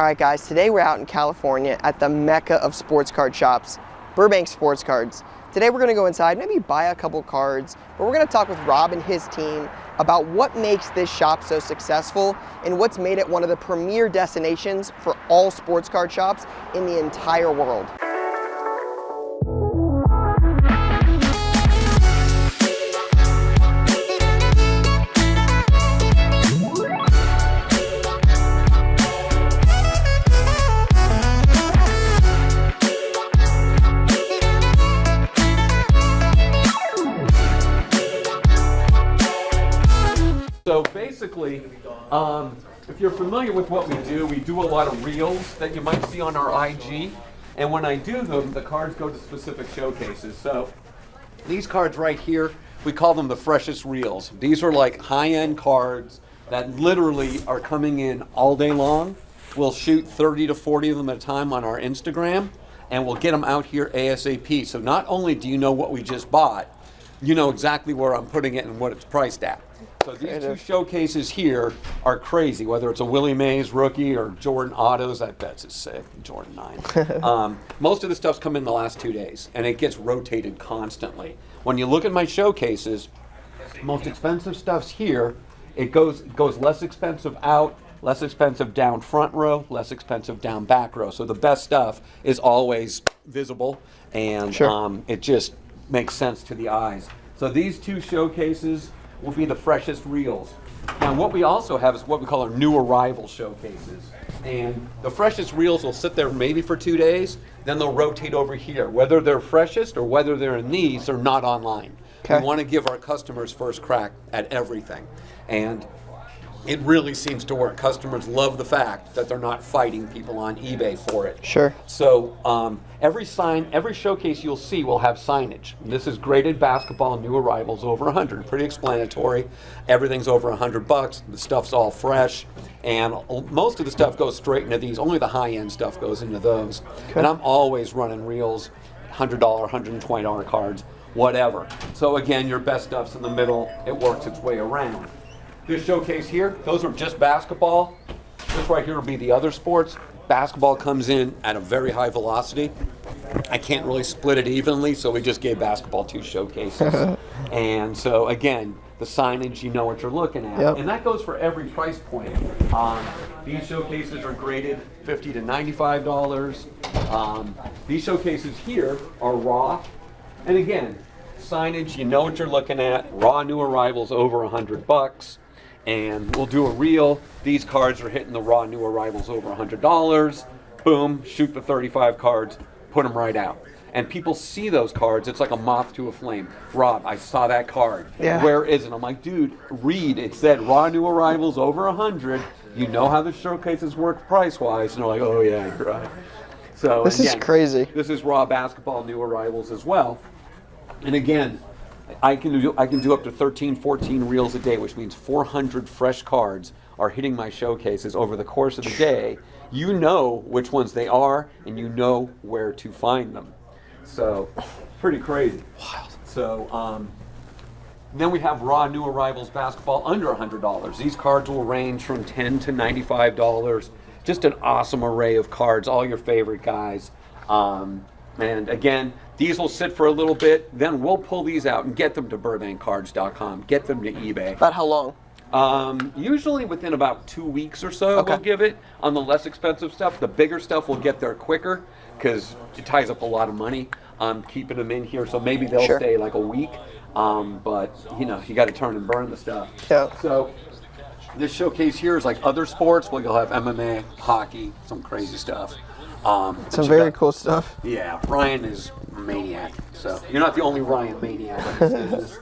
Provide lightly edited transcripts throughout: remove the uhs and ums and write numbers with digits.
All right, guys, today we're out in California at the mecca of sports card shops, Burbank Sports Cards. Today we're going to go inside, maybe buy a couple cards, but we're going to talk with Rob and his team about what makes this shop so successful and what's made it one of the premier destinations for all sports card shops in the entire world. So basically, if you're familiar with what we do a lot of reels that you might see on our IG. And when I do them, the cards go to specific showcases. So these cards right here, we call them the freshest reels. These are like high-end cards that literally are coming in all day long. We'll shoot 30 to 40 of them at a time on our Instagram, and we'll get them out here ASAP. So not only do you know what we just bought, you know exactly where I'm putting it and what it's priced at. So these two showcases here are crazy, whether it's a Willie Mays rookie or Jordan Autos. That bet's is sick, Jordan 9. Most of the stuff's come in the last 2 days, and it gets rotated constantly. When you look at my showcases, most expensive stuff's here. It goes less expensive out, less expensive down front row, less expensive down back row. So the best stuff is always visible, and it just makes sense to the eyes. So these two showcases will be the freshest reels. Now what we also have is what we call our new arrival showcases. And the freshest reels will sit there maybe for 2 days, then they'll rotate over here. Whether they're freshest or whether they're in these, they're not online. We want to give our customers first crack at everything. And it really seems to work. Customers love the fact that they're not fighting people on eBay for it. Sure. So every showcase you'll see will have signage. This is graded basketball, new arrivals over 100. Pretty explanatory. Everything's over $100. The stuff's all fresh, and most of the stuff goes straight into these. Only the high-end stuff goes into those. And I'm always running reels, $100, $120 cards, whatever. So again, your best stuff's in the middle. It works its way around. This showcase here, those are just basketball. This right here will be the other sports. Basketball comes in at a very high velocity. I can't really split it evenly, so we just gave basketball 2 showcases. And so again, the signage, you know what you're looking at. And that goes for every price point. These showcases are graded $50 to $95. These showcases here are raw. And again, signage, you know what you're looking at. Raw new arrivals over $100. And we'll do a reel. These cards are hitting the raw new arrivals over $100. Boom, shoot the 35 cards, put them right out. And people see those cards. It's like a moth to a flame. Rob, I saw that card. Where is it? I'm like, dude, read. It said raw new arrivals over 100. You know how the showcases work price-wise. And they're like, oh yeah, you're right. So this is crazy. This is raw basketball new arrivals as well. And again, I can do up to 13, 14 reels a day, which means 400 fresh cards are hitting my showcases over the course of the day. You know which ones they are, and you know where to find them. So, pretty crazy. Wild. So, then we have raw new arrivals basketball under $100. These cards will range from $10 to $95. Just an awesome array of cards, all your favorite guys. And again, these will sit for a little bit, then we'll pull these out and get them to BurbankCards.com, get them to eBay. About how long? Usually within about 2 weeks or so, we'll give it. On the less expensive stuff, the bigger stuff will get there quicker because it ties up a lot of money keeping them in here. So maybe they'll stay like a week, but you know, you got to turn and burn the stuff. So this showcase here is like other sports. Well, you'll have MMA, hockey, some crazy stuff. Some very cool stuff. Yeah, Ryan is a maniac. So you're not the only Ryan maniac in this business.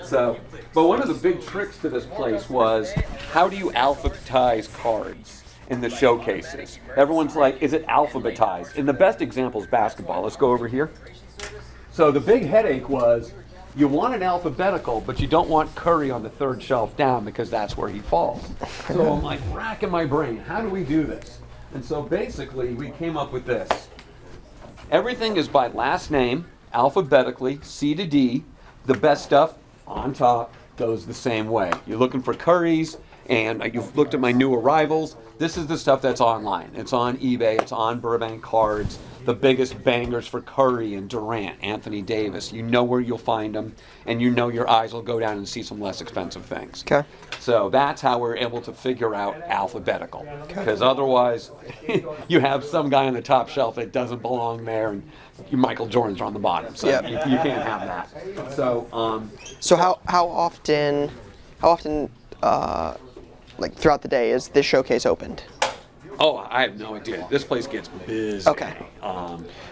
So, but one of the big tricks to this place was, how do you alphabetize cards in the showcases? Everyone's like, is it alphabetized? And the best example is basketball. Let's go over here. So the big headache was, you want it alphabetical, but you don't want Curry on the 3rd shelf down because that's where he falls. So I'm like racking my brain, how do we do this? And so basically, we came up with this. Everything is by last name, alphabetically, C to D. The best stuff on top goes the same way. You're looking for Curry's, And you've looked at my new arrivals. This is the stuff that's online. It's on eBay. It's on Burbank Cards. The biggest bangers for Curry and Durant, Anthony Davis. You know where you'll find them, and you know your eyes will go down and see some less expensive things. Okay. So that's how we're able to figure out alphabetical. Because otherwise, you have some guy on the top shelf that doesn't belong there, and Michael Jordan's on the bottom. So Yep. you can't have that. So how often like throughout the day is this showcase opened? Oh, I have no idea. This place gets busy. Okay.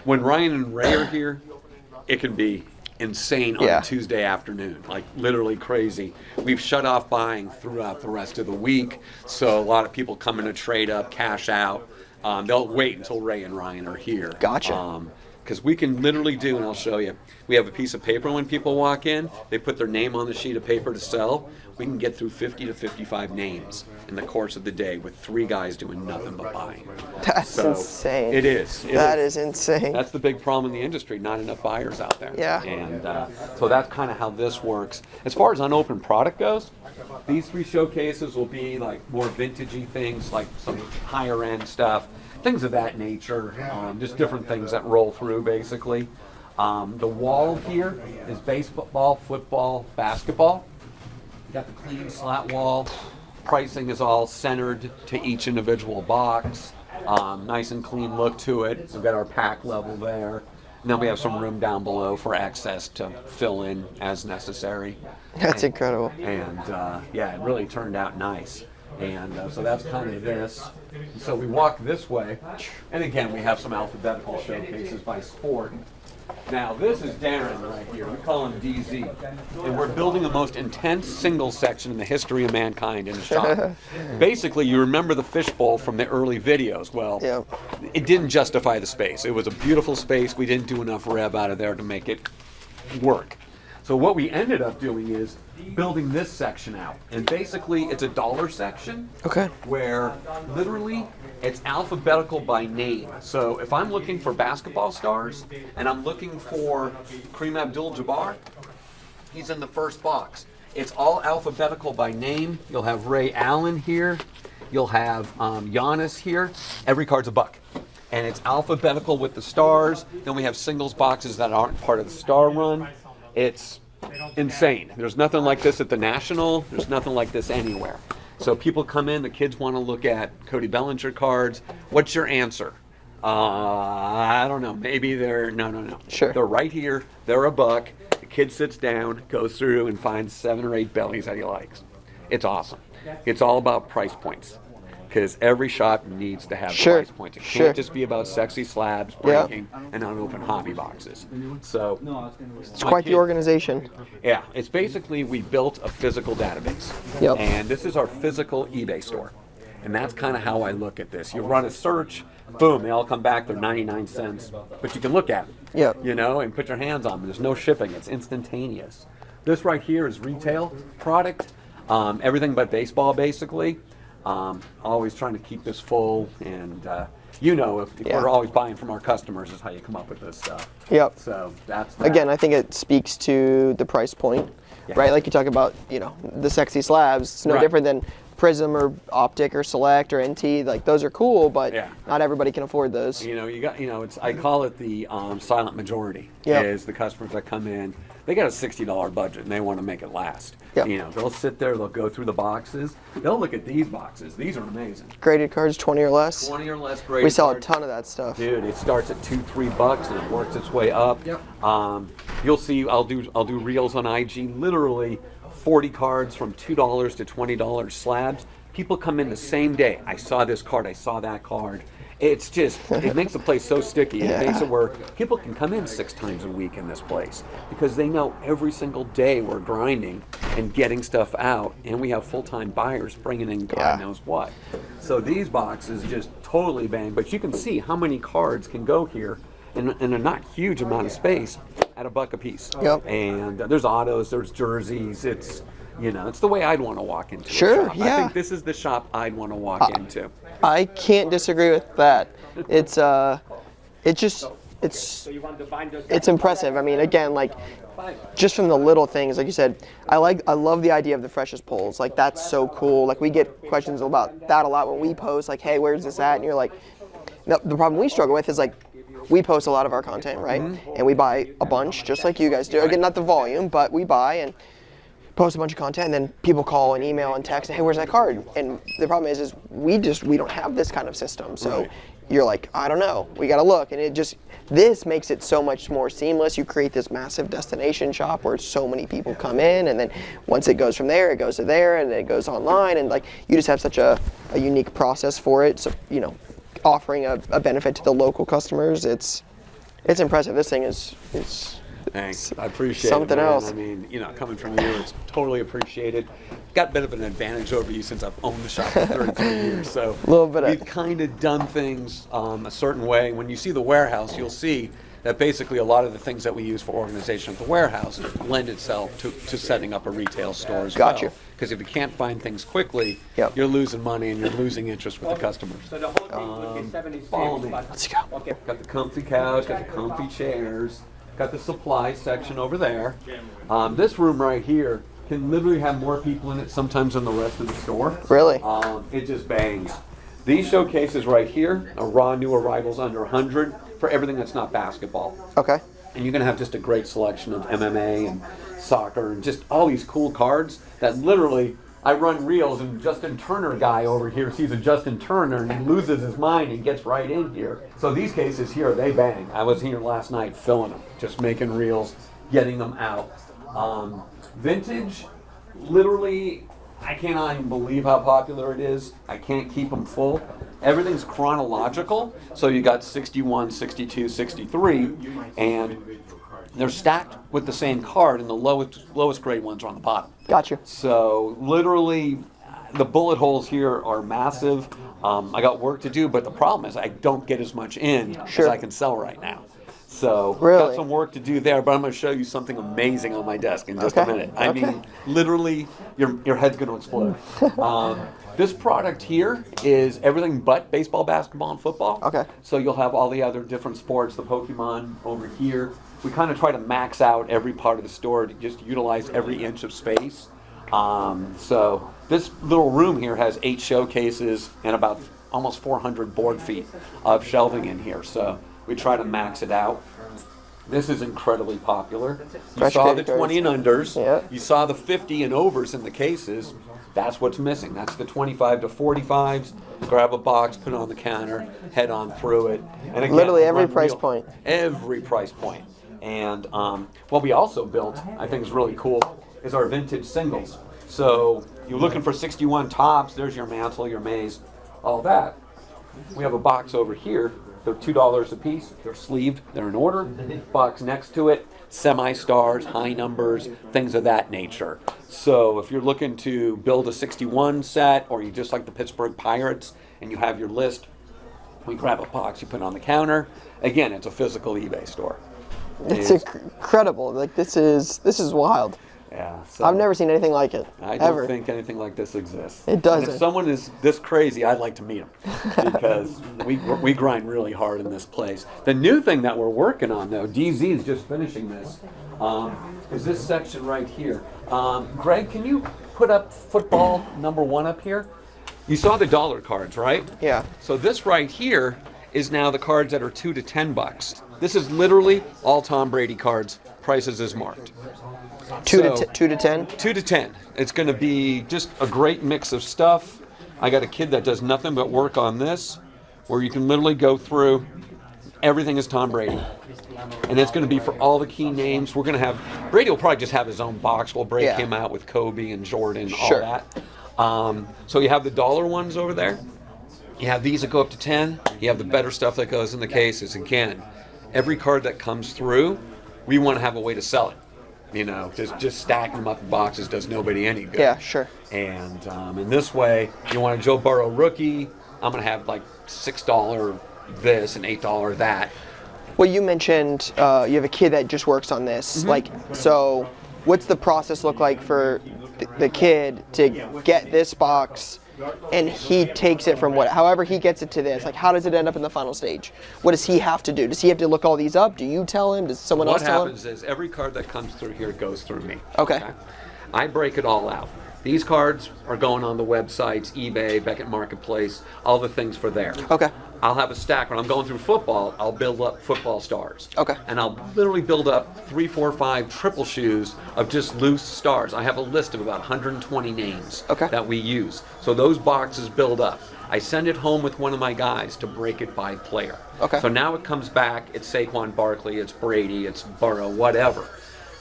When Ryan and Ray are here, it can be insane on Yeah. a Tuesday afternoon, like literally crazy. We've shut off buying throughout the rest of the week, so a lot of people come in to trade up, cash out. They'll wait until Ray and Ryan are here. Gotcha. Because we can literally do, and I'll show you, we have a piece of paper when people walk in, they put their name on the sheet of paper to sell. We can get through 50 to 55 names in the course of the day with 3 guys doing nothing but buying. That's insane. It is. That is insane. That's the big problem in the industry, not enough buyers out there. Yeah. And so that's kind of how this works. As far as unopened product goes, these 3 showcases will be like more vintagey things, like some higher end stuff, things of that nature, just different things that roll through basically. The wall here is baseball, football, basketball. You got the clean slat wall. Pricing is all centered to each individual box. Nice and clean look to it. We've got our pack level there. And then we have some room down below for access to fill in as necessary. That's incredible. And yeah, it really turned out nice. And so that's kind of this. And so we walk this way, and again, we have some alphabetical showcases by sport. Now, this is Darren right here. We call him DZ. And we're building the most intense single section in the history of mankind in the shop. Basically, you remember the fishbowl from the early videos. Well, Yep. it didn't justify the space. It was a beautiful space. We didn't do enough rev out of there to make it work. So what we ended up doing is building this section out. And basically, it's a dollar section. Okay. Where literally it's alphabetical by name. So if I'm looking for basketball stars and I'm looking for Kareem Abdul-Jabbar, he's in the first box. It's all alphabetical by name. You'll have Ray Allen here. You'll have Giannis here. Every card's $1. And it's alphabetical with the stars. Then we have singles boxes that aren't part of the star run. It's insane. There's nothing like this at the National. There's nothing like this anywhere. So people come in, the kids want to look at Cody Bellinger cards. What's your answer? I don't know. Maybe they're, no. Sure. They're right here. They're $1. The kid sits down, goes through, and finds 7 or 8 bellies that he likes. It's awesome. It's all about price points. Because every shop needs to have the price points. It can't just be about sexy slabs, breaking, and unopened hobby boxes. So It's quite the organization. yeah, it's basically we built a physical database. Yep. And this is our physical eBay store. And that's kind of how I look at this. You run a search, boom, they all come back, they're 99 cents. But you can look at them, Yep. you know, and put your hands on them. There's no shipping, it's instantaneous. This right here is retail product, everything but baseball basically. Always trying to keep this full, and if we're always buying from our customers is how you come up with this stuff. Yep. So that's that. Again, I think it speaks to the price point, right? Like you talk about, the sexy slabs. It's no Right. different than Prism or Optic or Select or NT. Like those are cool, but not everybody can afford those. I call it the silent majority. Yep. Is the customers that come in, they got a $60 budget and they want to make it last. Yep. They'll sit there, they'll go through the boxes, they'll look at these boxes. These are amazing. Graded cards, 20 or less. 20 or less graded We sell cards. a ton of that stuff. Dude, it starts at $2-3 and it works its way up. Yep. You'll see I'll do reels on IG, literally 40 cards from $2 to $20 slabs. People come in the same day. I saw this card, I saw that card. It's just, it makes the place so sticky. It makes it where people can come in 6 times a week in this place because they know every single day we're grinding and getting stuff out, and we have full-time buyers bringing in God knows what. So these boxes just totally bang, but you can see how many cards can go here in a not huge amount of space at $1 a piece. Yep. And there's autos, there's jerseys, it's the way I'd want to walk into a Sure, shop. yeah. I think this is the shop I'd want to walk into. I can't disagree with that. It's it's impressive. I mean, again, like just from the little things, like you said, I love the idea of the freshest polls. Like that's so cool. Like we get questions about that a lot when we post, like, hey, where's this at? And you're like, no, the problem we struggle with is like we post a lot of our content, right? And we buy a bunch, just like you guys do. Again, not the volume, but we buy and post a bunch of content, and then people call and email and text, hey, where's that card? And the problem is we don't have this kind of system. So you're like, I don't know, we gotta look. And this makes it so much more seamless. You create this massive destination shop where so many people come in, and then once it goes from there, it goes to there, and then it goes online, and like you just have such a unique process for it. So, you know, offering a benefit to the local customers, it's impressive. This thing is Thanks. I appreciate something it, man. else. I mean, you know, coming from you, it's totally appreciated. Got a bit of an advantage over you since I've owned the shop for 33 years. So A little bit of- we've kind of done things a certain way. When you see the warehouse, you'll see that basically a lot of the things that we use for organization at the warehouse lend itself to setting up a retail store as well. Got you. Because if you can't find things quickly, Yep. you're losing money and you're losing interest with the customers. So the whole thing would be 76. follow me. Let's go. Okay. Got the comfy couch, got the comfy chairs, got the supply section over there. This room right here can literally have more people in it sometimes than the rest of the store. Really? It just bangs. These showcases right here are raw new arrivals under 100 for everything that's not basketball. Okay. And you're going to have just a great selection of MMA and soccer and just all these cool cards that literally, I run reels and Justin Turner guy over here sees a Justin Turner and he loses his mind and gets right in here. So these cases here, they bang. I was here last night filling them, just making reels, getting them out. Vintage, literally, I cannot even believe how popular it is. I can't keep them full. Everything's chronological. So you got 61, 62, 63, and they're stacked with the same card, and the lowest grade ones are on the bottom. Gotcha. So literally, the bullet holes here are massive. I got work to do, but the problem is I don't get as much in Sure. as I can sell right now. So Really? got some work to do there, but I'm going to show you something amazing on my desk in just a Okay. minute. I Okay. mean, literally, your head's going to explode. This product here is everything but baseball, basketball, and football. Okay. So you'll have all the other different sports, the Pokemon over here. We kind of try to max out every part of the store to just utilize every inch of space. So this little room here has 8 showcases and about almost 400 board feet of shelving in here. So we try to max it out. This is incredibly popular. You Fresh saw the cards. 20 and unders. Yeah. You saw the 50 and overs in the cases. That's what's missing. That's the 25 to 45s. Grab a box, put it on the counter, head on through it. And again, Literally every run price real- point. Every price point. And what we also built, I think is really cool, is our vintage singles. So you're looking for 61 tops. There's your mantle, your maze, all that. We have a box over here. They're $2 a piece. They're sleeved. They're in order. Box next to it, semi-stars, high numbers, things of that nature. So if you're looking to build a 61 set, or you just like the Pittsburgh Pirates, and you have your list, we grab a box, you put it on the counter. Again, it's a physical eBay store. It's incredible. Like this is wild. Yeah. So I've never seen anything like it. I don't ever. think anything like this exists. It doesn't. And if someone is this crazy, I'd like to meet them because we grind really hard in this place. The new thing that we're working on, though, DZ is just finishing this, is this section right here. Greg, can you put up football #1 up here? You saw the dollar cards, right? Yeah. So this right here is now the cards that are $2 to $10. This is literally all Tom Brady cards. Prices is marked. 2 So- to 10. 2 to 10. It's going to be just a great mix of stuff. I got a kid that does nothing but work on this, where you can literally go through. Everything is Tom Brady. And it's going to be for all the key names. We're going to have, Brady will probably just have his own box. We'll break Yeah. him out with Kobe and Jordan, Sure. all that. So you have the dollar ones over there. You have these that go up to 10. You have the better stuff that goes in the cases. Again, every card that comes through, we want to have a way to sell it. You know, just stacking them up in boxes does nobody any good. Yeah, sure. And in this way, you want a Joe Burrow rookie, I'm going to have like $6 this and $8 that. Well, you mentioned you have a kid that just works on this. Mm-hmm. Like, so what's the process look like for the kid to get this box and he takes it from however he gets it to this. Like, how does it end up in the final stage? What does he have to do? Does he have to look all these up? Do you tell him? Does someone else tell him? What happens is every card that comes through here goes through me. Okay. I break it all out. These cards are going on the websites, eBay, Beckett Marketplace, all the things for there. Okay. I'll have a stack. When I'm going through football, I'll build up football stars. Okay. And I'll literally build up 3, 4, 5 triple shoes of just loose stars. I have a list of about 120 names that we use. So those boxes build up. I send it home with one of my guys to break it by player. Okay. So now it comes back, it's Saquon Barkley, it's Brady, it's Burrow, whatever.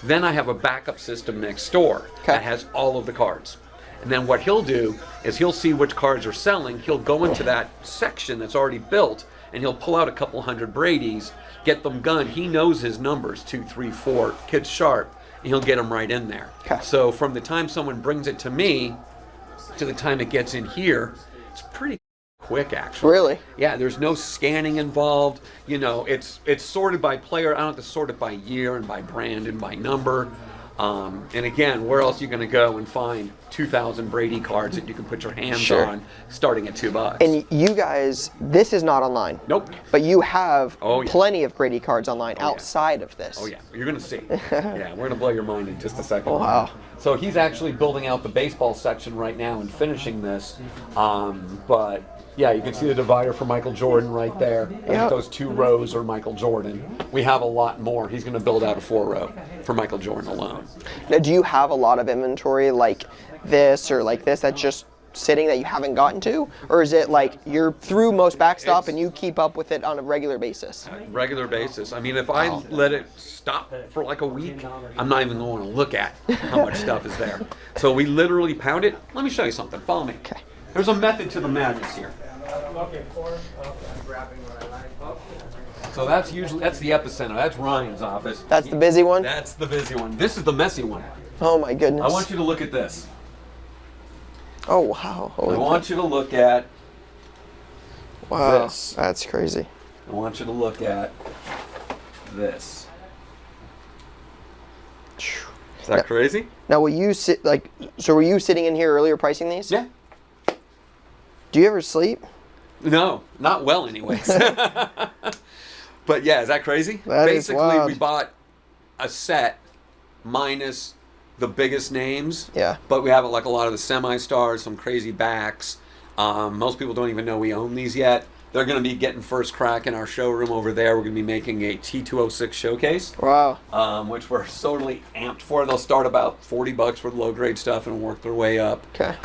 Then I have a backup system next door that has all of the cards. And then what he'll do is he'll see which cards are selling. He'll go into that section that's already built, and he'll pull out a couple hundred Brady's, get them gunned. He knows his numbers, 2, 3, 4, kids sharp, and he'll get them right in there. So from the time someone brings it to me to the time it gets in here, it's pretty quick, actually. Really? Yeah, there's no scanning involved. You know, it's sorted by player. I don't have to sort it by year and by brand and by number. And again, where else are you going to go and find 2,000 Brady cards that you can put your hands on starting at $2? And you guys, this is not online. Nope. But you have plenty of Brady cards online outside of this. Oh, yeah. You're going to see. Yeah, we're going to blow your mind in just a second. Wow. So he's actually building out the baseball section right now and finishing this. But yeah, you can see the divider for Michael Jordan right there. I think those 2 rows are Michael Jordan. We have a lot more. He's going to build out a 4-row for Michael Jordan alone. Now, do you have a lot of inventory like this or like this that's just sitting that you haven't gotten to? Or is it like you're through most backstop and you keep up with it on a regular basis? Regular basis. I mean, if I let it stop for like a week, I'm not even going to look at how much stuff is there. So we literally pound it. Let me show you something. Follow me. Okay. There's a method to the madness here. So that's the epicenter. That's Ryan's office. That's the busy one? That's the busy one. This is the messy one. Oh my goodness. I want you to look at this. Oh wow. I want you to look at this. That's crazy. I want you to look at this. Is that crazy? Now, will you sit like? So, were you sitting in here earlier pricing these? Yeah. Do you ever sleep? No, not well, anyways. But yeah, is that crazy? That is Basically, wild. we bought a set minus the biggest names. Yeah. But we have like a lot of the semi-stars, some crazy backs. Most people don't even know we own these yet. They're going to be getting first crack in our showroom over there. We're going to be making a T206 showcase. Wow. Which we're totally amped for. They'll start about $40 for the low-grade stuff and work their way up. Okay.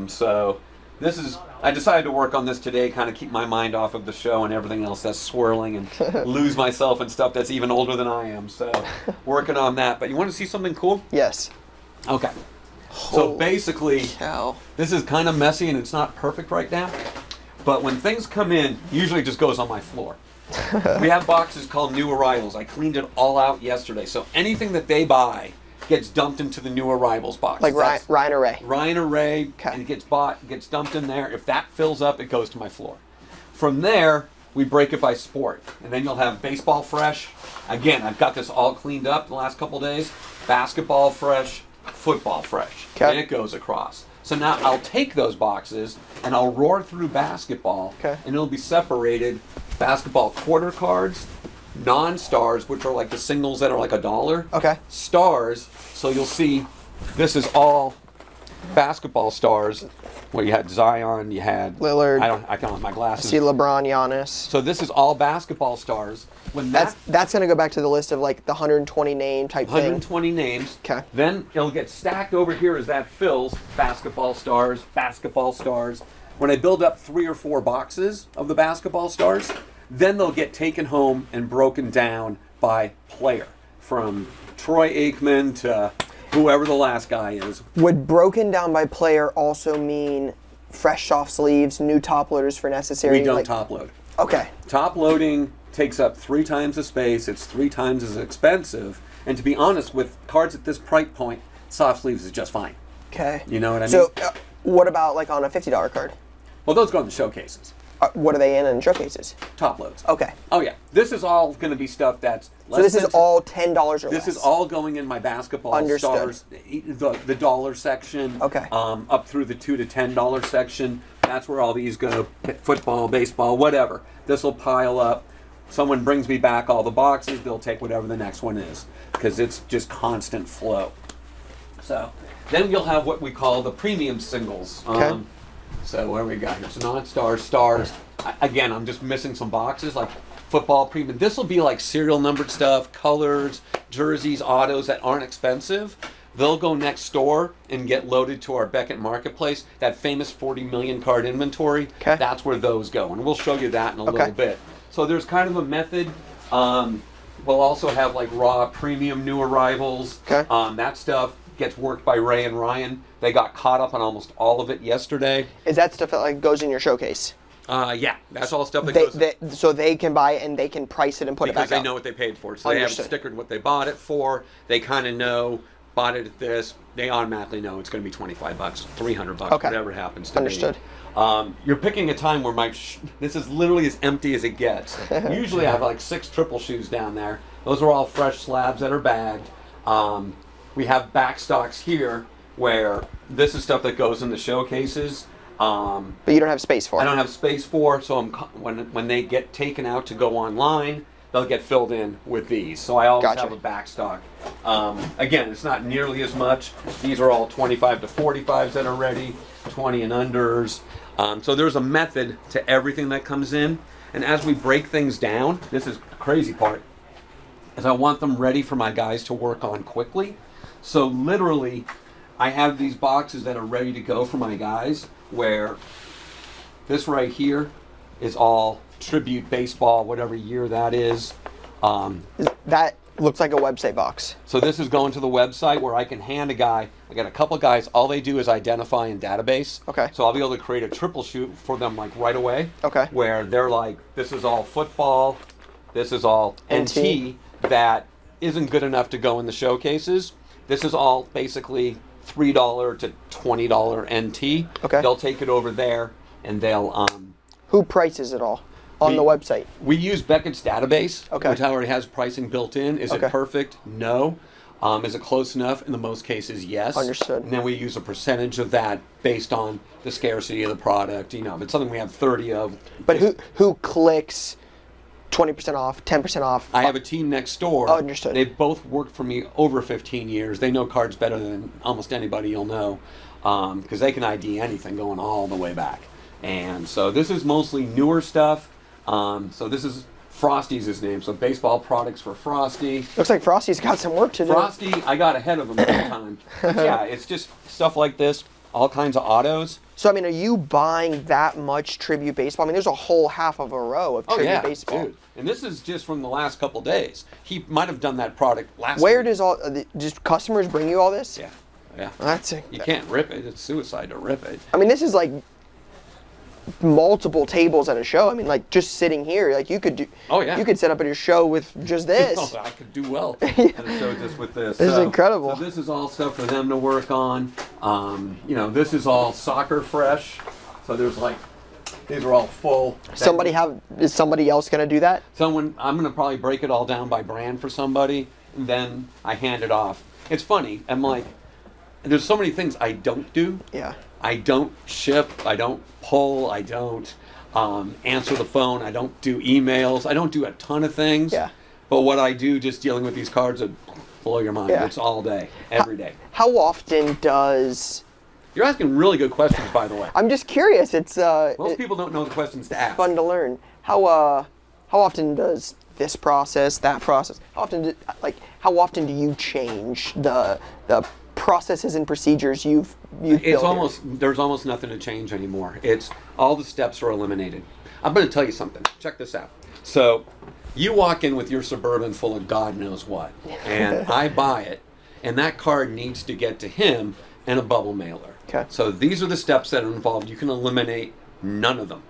So this is, I decided to work on this today, kind of keep my mind off of the show and everything else that's swirling and lose myself in stuff that's even older than I am. So working on that. But you want to see something cool? Yes. Okay. So basically, Cow. this is kind of messy and it's not perfect right now. But when things come in, usually it just goes on my floor. We have boxes called new arrivals. I cleaned it all out yesterday. So anything that they buy gets dumped into the new arrivals box. Like Ryan or Ray. Ryan or Ray, and it gets bought, gets dumped in there. If that fills up, it goes to my floor. From there, we break it by sport. And then you'll have baseball fresh. Again, I've got this all cleaned up the last couple days. Basketball fresh, football fresh. And it goes across. So now I'll take those boxes and I'll roar through basketball, and it'll be separated. Basketball quarter cards, non-stars, which are like the singles that are like $1. Okay. Stars, so you'll see this is all basketball stars. Well, you had Zion, you had Lillard. I can't have my glasses. See LeBron, Giannis. So this is all basketball stars. When That's going to go back to the list of like the 120 name type 120 names. Okay. Then it'll get stacked over here as that fills. Basketball stars, basketball stars. When I build up 3 or 4 boxes of the basketball stars, then they'll get taken home and broken down by player. From Troy Aikman to whoever the last guy is. Would broken down by player also mean fresh soft sleeves, new top loaders for necessary? We don't top load. Okay. Top loading takes up 3 times the space. It's 3 times as expensive. And to be honest, with cards at this price point, soft sleeves is just fine. Okay. You know what I mean? So what about like on a $50 card? Well, those go in the showcases. What are they in showcases? Top loads. Okay. Oh yeah, this is all going to be stuff that's. So this is all $10 or less? This is all going in my basketball Understood. stars, the dollar section. Okay. Up through the $2 to $10 section. That's where all these go. Football, baseball, whatever. This will pile up. Someone brings me back all the boxes. They'll take whatever the next one is because it's just constant flow. So then you'll have what we call the premium singles. Okay. So what do we got here? So non-stars, stars. Again, I'm just missing some boxes like football premium. This will be like serial numbered stuff, colors, jerseys, autos that aren't expensive. They'll go next door and get loaded to our Beckett Marketplace. That famous 40 million card inventory. Okay. That's where those go, and we'll show you that in a little bit. So there's kind of a method. We'll also have like raw premium new arrivals. Okay. That stuff gets worked by Ray and Ryan. They got caught up on almost all of it yesterday. Is that stuff that like goes in your showcase? Yeah, that's all stuff that goes. So they can buy it and they can price it and put it back because they out. know what they paid for. So they have stickered what they bought it for. They kind of know, bought it at this. They automatically know it's going to be $25, $300, whatever it happens to Understood. be. You're picking a time where this is literally as empty as it gets. Usually I have like 6 triple shoes down there. Those are all fresh slabs that are bagged. We have backstocks here where this is stuff that goes in the showcases. But you don't have space for it. I don't have space for, so when they get taken out to go online, they'll get filled in with these. So I always have a backstock. Again, it's not nearly as much. These are all 25 to 45s that are ready, 20 and unders. So there's a method to everything that comes in. And as we break things down, this is the crazy part, is I want them ready for my guys to work on quickly. So literally, I have these boxes that are ready to go for my guys, where this right here is all tribute baseball, whatever year that is. That looks like a website box. So this is going to the website where I can hand a guy. I got a couple guys, all they do is identify in database. Okay. So I'll be able to create a triple shoot for them like right away. Okay. Where they're like, this is all football, this is all NT that isn't good enough to go in the showcases. This is all basically $3 to $20 NT. Okay. They'll take it over there and they'll Who prices it all on the website? We use Beckett's database, Okay. which already has pricing built in. Is it perfect? No. Is it close enough? In the most cases, yes. Understood. And then we use a percentage of that based on the scarcity of the product. If it's something we have 30 of. But who clicks 20% off, 10% off? I have a team next door. Oh, understood. They've both worked for me over 15 years. They know cards better than almost anybody you'll know because they can ID anything going all the way back. And so this is mostly newer stuff. So this is Frosty's his name. So baseball products for Frosty. Looks like Frosty's got some work to do. Frosty, I got ahead of him one time. Yeah, it's just stuff like this, all kinds of autos. So, I mean, are you buying that much tribute baseball? I mean, there's a whole half of a row of tribute baseball. Dude. And this is just from the last couple days. He might have done that product last Where week. does just customers bring you all this? Yeah, yeah. That's You can't rip it. It's suicide to rip it. I mean, this is like multiple tables at a show. I mean, like just sitting here, like you could do. Oh yeah. You could set up at your show with just this. Oh, I could do well. And show just with this. This is incredible. So this is all stuff for them to work on. This is all soccer fresh. So there's like, these are all full. Is somebody else gonna do that? I'm gonna probably break it all down by brand for somebody, and then I hand it off. It's funny. I'm like, there's so many things I don't do. Yeah. I don't ship, I don't pull, I don't answer the phone, I don't do emails, I don't do a ton of things. Yeah. But what I do just dealing with these cards would blow your mind. Yeah. It's all day, every day. How often does... You're asking really good questions, by the way. I'm just curious. It's Most people don't know the questions to ask. fun to learn. How often does this process, that process, how often do you change the processes and procedures you've built here? There's almost nothing to change anymore. It's all the steps are eliminated. I'm going to tell you something. Check this out. So you walk in with your Suburban full of God knows what, and I buy it, and that card needs to get to him in a bubble mailer. Okay. So these are the steps that are involved. You can eliminate none of them.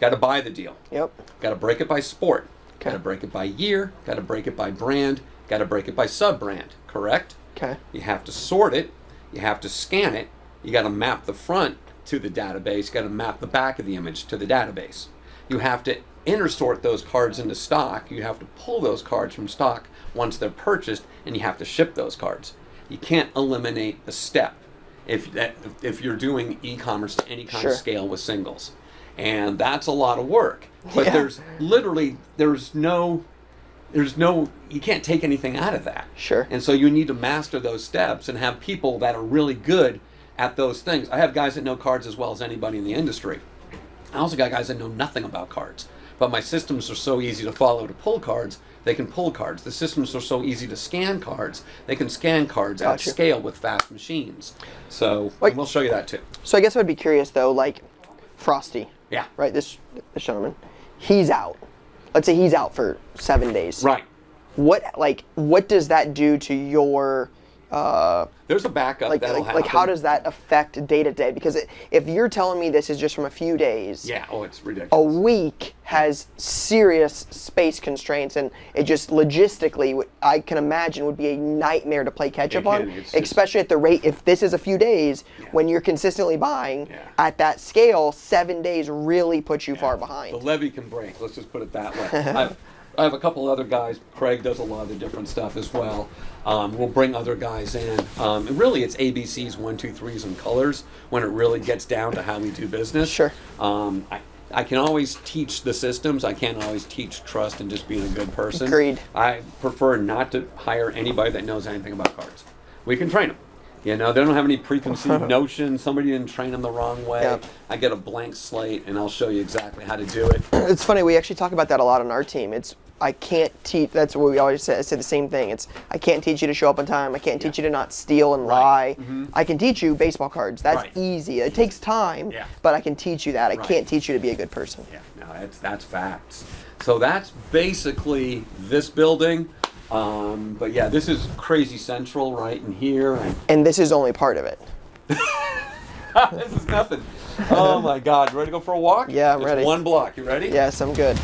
Got to buy the deal. Yep. Got to break it by sport. Okay. Got to break it by year. Got to break it by brand. Got to break it by sub-brand. Correct? Okay. You have to sort it. You have to scan it. You got to map the front to the database. You got to map the back of the image to the database. You have to intersort those cards into stock. You have to pull those cards from stock once they're purchased, and you have to ship those cards. You can't eliminate a step if you're doing e-commerce to any kind of scale with singles. And that's a lot of work. But there's no, you can't take anything out of that. Sure. And so you need to master those steps and have people that are really good at those things. I have guys that know cards as well as anybody in the industry. I also got guys that know nothing about cards. But my systems are so easy to follow to pull cards, they can pull cards. The systems are so easy to scan cards, they can scan cards at scale with fast machines. So we'll show you that too. So I guess I'd be curious though, like Frosty. Yeah. Right, this gentleman, he's out. Let's say he's out for 7 days. Right. What does that do to your there's a backup that'll happen. Like how does that affect day to day? Because if you're telling me this is just from a few days, it's ridiculous. A week has serious space constraints, and it just logistically, I can imagine, would be a nightmare to play catch up on, especially at the rate. If this is a few days, when you're consistently buying at that scale, 7 days really puts you far behind. The levee can break. Let's just put it that way. I have a couple other guys. Craig does a lot of the different stuff as well. We'll bring other guys in. And really, it's ABCs, 1, 2, 3s, and colors when it really gets down to how we do business. Sure. I can always teach the systems. I can't always teach trust and just being a good person. Agreed. I prefer not to hire anybody that knows anything about cards. We can train them. You know, they don't have any preconceived notions. Somebody didn't train them the wrong way. Yep. I get a blank slate, and I'll show you exactly how to do it. It's funny, we actually talk about that a lot on our team. I can't teach, that's what we always say, I say the same thing. I can't teach you to show up on time. I can't teach you to not steal and lie. I can teach you baseball cards. That's easy. It takes time, but I can teach you that. I can't teach you to be a good person. Yeah, no, that's facts. So that's basically this building. But yeah, this is Crazy Central right in here. And this is only part of it. This is nothing. Oh my God, you ready to go for a walk? Yeah, I'm ready. It's 1 block, you ready? Yes, I'm good.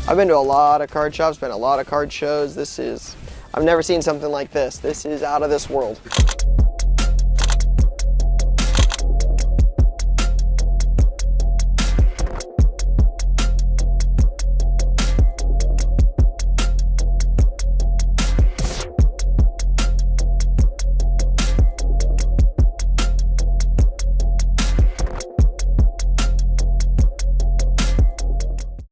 I've been to a lot of card shops, been to a lot of card shows. I've never seen something like this. This is out of this world.